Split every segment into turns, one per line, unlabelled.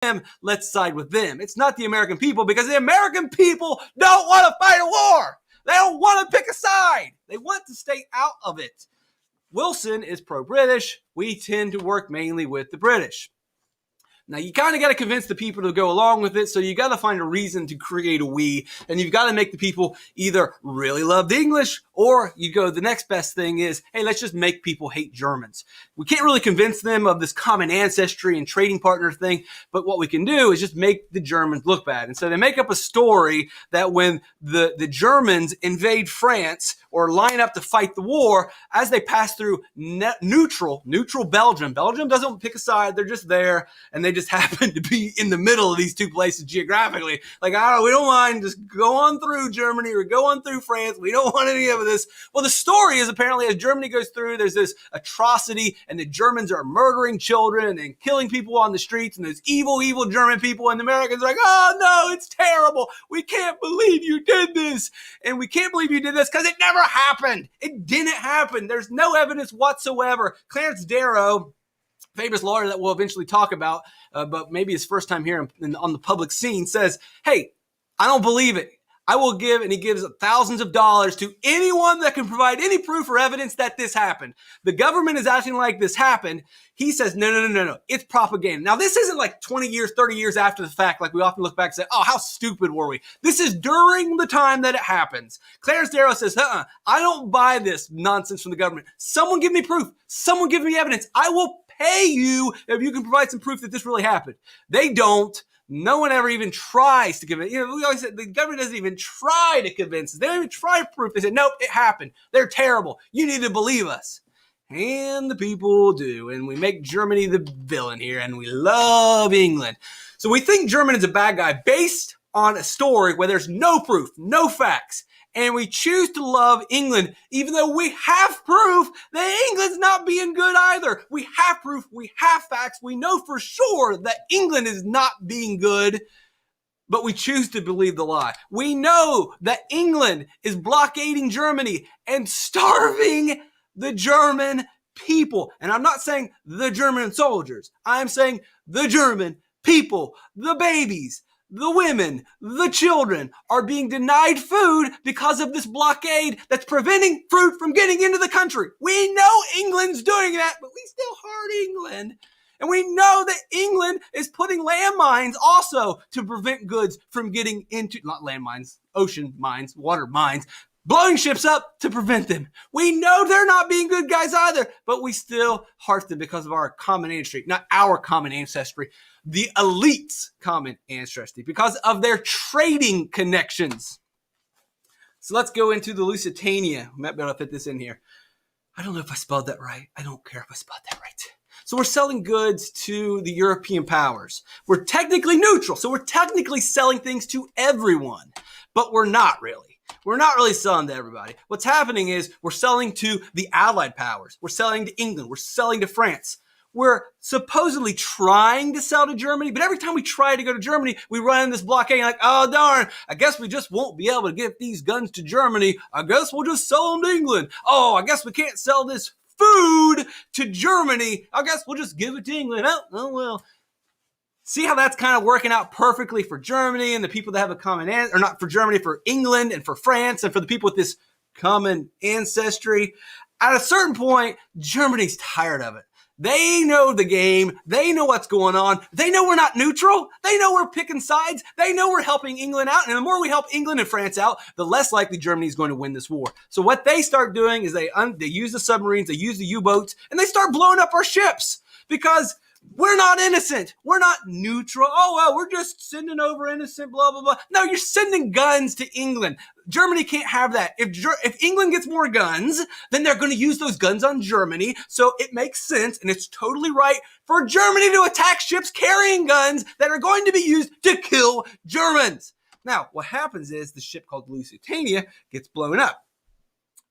them, let's side with them. It's not the American people, because the American people don't want to fight a war. They don't want to pick a side. They want to stay out of it. Wilson is pro-British. We tend to work mainly with the British. Now, you kind of got to convince the people to go along with it, so you got to find a reason to create a we, and you've got to make the people either really love the English, or you go, the next best thing is, hey, let's just make people hate Germans. We can't really convince them of this common ancestry and trading partner thing, but what we can do is just make the Germans look bad. And so they make up a story that when the Germans invade France or line up to fight the war, as they pass through neutral Belgium. Belgium doesn't pick a side, they're just there, and they just happen to be in the middle of these two places geographically. Like, we don't mind, just go on through Germany or go on through France. We don't want any of this. Well, the story is apparently as Germany goes through, there's this atrocity, and the Germans are murdering children and killing people on the streets, and there's evil German people, and the Americans are like, oh no, it's terrible. We can't believe you did this. And we can't believe you did this because it never happened. It didn't happen. There's no evidence whatsoever. Clarence Darrow, famous lawyer that we'll eventually talk about, but maybe his first time here on the public scene, says, hey, I don't believe it. I will give, and he gives thousands of dollars to anyone that can provide any proof or evidence that this happened. The government is acting like this happened. He says, no. It's propaganda. Now, this isn't like 20 years, 30 years after the fact, like we often look back and say, oh, how stupid were we? This is during the time that it happens. Clarence Darrow says, I don't buy this nonsense from the government. Someone give me proof. Someone give me evidence. I will pay you if you can provide some proof that this really happened. They don't. No one ever even tries to convince. We always say the government doesn't even try to convince us. They don't even try proof. They say, nope, it happened. They're terrible. You need to believe us. And the people do. And we make Germany the villain here. And we love England. So we think Germany is a bad guy based on a story where there's no proof, no facts. And we choose to love England, even though we have proof that England's not being good either. We have proof, we have facts, we know for sure that England is not being good, but we choose to believe the lie. We know that England is blockading Germany and starving the German people. And I'm not saying the German soldiers. I'm saying the German people, the babies, the women, the children are being denied food because of this blockade that's preventing fruit from getting into the country. We know England's doing that, but we still hurt England. And we know that England is putting landmines also to prevent goods from getting into, not landmines, ocean mines, water mines, blowing ships up to prevent them. We know they're not being good guys either, but we still heart them because of our common ancestry, not our common ancestry, the elite's common ancestry, because of their trading connections. So let's go into the Lusitania. I might be able to fit this in here. I don't know if I spelled that right. I don't care if I spelled that right. So we're selling goods to the European powers. We're technically neutral, so we're technically selling things to everyone, but we're not really. We're not really selling to everybody. What's happening is we're selling to the Allied powers. We're selling to England. We're selling to France. We're supposedly trying to sell to Germany, but every time we try to go to Germany, we run in this blockade like, oh, darn, I guess we just won't be able to get these guns to Germany. I guess we'll just sell them to England. Oh, I guess we can't sell this food to Germany. I guess we'll just give it to England. Oh well. See how that's kind of working out perfectly for Germany and the people that have a common or not for Germany, for England and for France and for the people with this common ancestry. At a certain point, Germany's tired of it. They know the game. They know what's going on. They know we're not neutral. They know we're picking sides. They know we're helping England out. And the more we help England and France out, the less likely Germany is going to win this war. So what they start doing is they use the submarines, they use the U-boats, and they start blowing up our ships because we're not innocent. We're not neutral. Oh, well, we're just sending over innocent, blah, blah, blah. No, you're sending guns to England. Germany can't have that. If England gets more guns, then they're going to use those guns on Germany. So it makes sense, and it's totally right for Germany to attack ships carrying guns that are going to be used to kill Germans. Now, what happens is the ship called Lusitania gets blown up.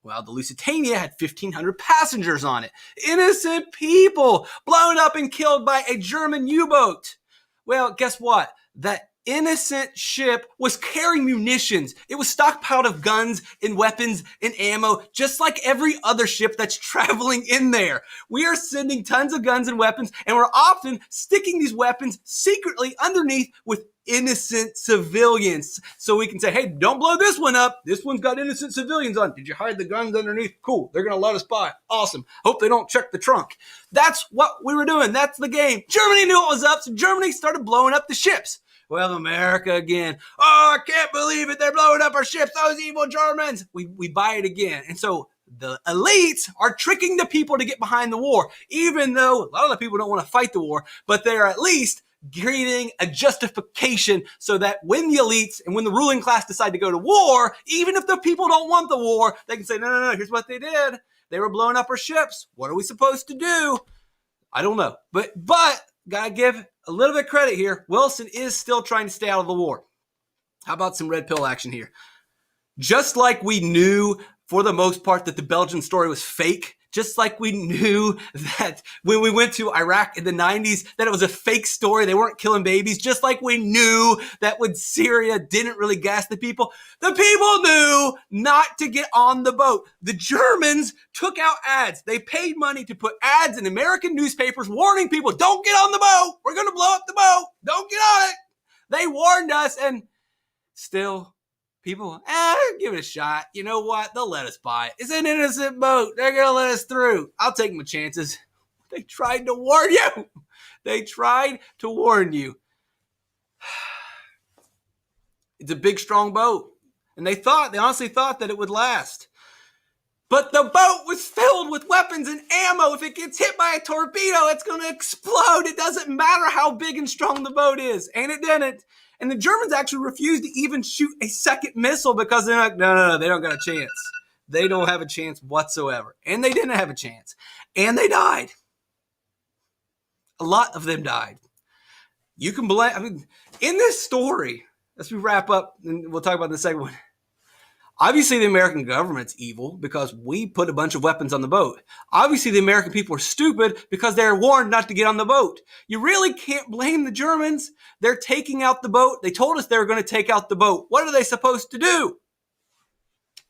Well, the Lusitania had 1,500 passengers on it. Innocent people blown up and killed by a German U-boat. Well, guess what? That innocent ship was carrying munitions. It was stockpiled of guns and weapons and ammo, just like every other ship that's traveling in there. We are sending tons of guns and weapons, and we're often sticking these weapons secretly underneath with innocent civilians. So we can say, hey, don't blow this one up. This one's got innocent civilians on. Did you hide the guns underneath? Cool. They're going to let us by. Awesome. Hope they don't check the trunk. That's what we were doing. That's the game. Germany knew what was up, so Germany started blowing up the ships. Well, America again. Oh, I can't believe it. They're blowing up our ships. Those evil Germans. We buy it again. And so the elites are tricking the people to get behind the war, even though a lot of the people don't want to fight the war, but they're at least creating a justification so that when the elites and when the ruling class decide to go to war, even if the people don't want the war, they can say, no, here's what they did. They were blowing up our ships. What are we supposed to do? I don't know. But gotta give a little bit of credit here. Wilson is still trying to stay out of the war. How about some red pill action here? Just like we knew for the most part that the Belgian story was fake, just like we knew that when we went to Iraq in the 90s that it was a fake story, they weren't killing babies, just like we knew that when Syria didn't really gas the people knew not to get on the boat. The Germans took out ads. They paid money to put ads in American newspapers warning people, don't get on the boat. We're going to blow up the boat. Don't get on it. They warned us, and still people, give it a shot. You know what? They'll let us buy it. It's an innocent boat. They're going to let us through. I'll take my chances. They tried to warn you. They tried to warn you. It's a big, strong boat. And they honestly thought that it would last. But the boat was filled with weapons and ammo. If it gets hit by a torpedo, it's going to explode. It doesn't matter how big and strong the boat is. And it didn't. And the Germans actually refused to even shoot a second missile because they're like, no, they don't got a chance. They don't have a chance whatsoever. And they didn't have a chance. And they died. A lot of them died. You can blame, in this story, as we wrap up, and we'll talk about the second one, obviously the American government's evil because we put a bunch of weapons on the boat. Obviously the American people are stupid because they're warned not to get on the boat. You really can't blame the Germans. They're taking out the boat. They told us they were going to take out the boat. What are they supposed to do?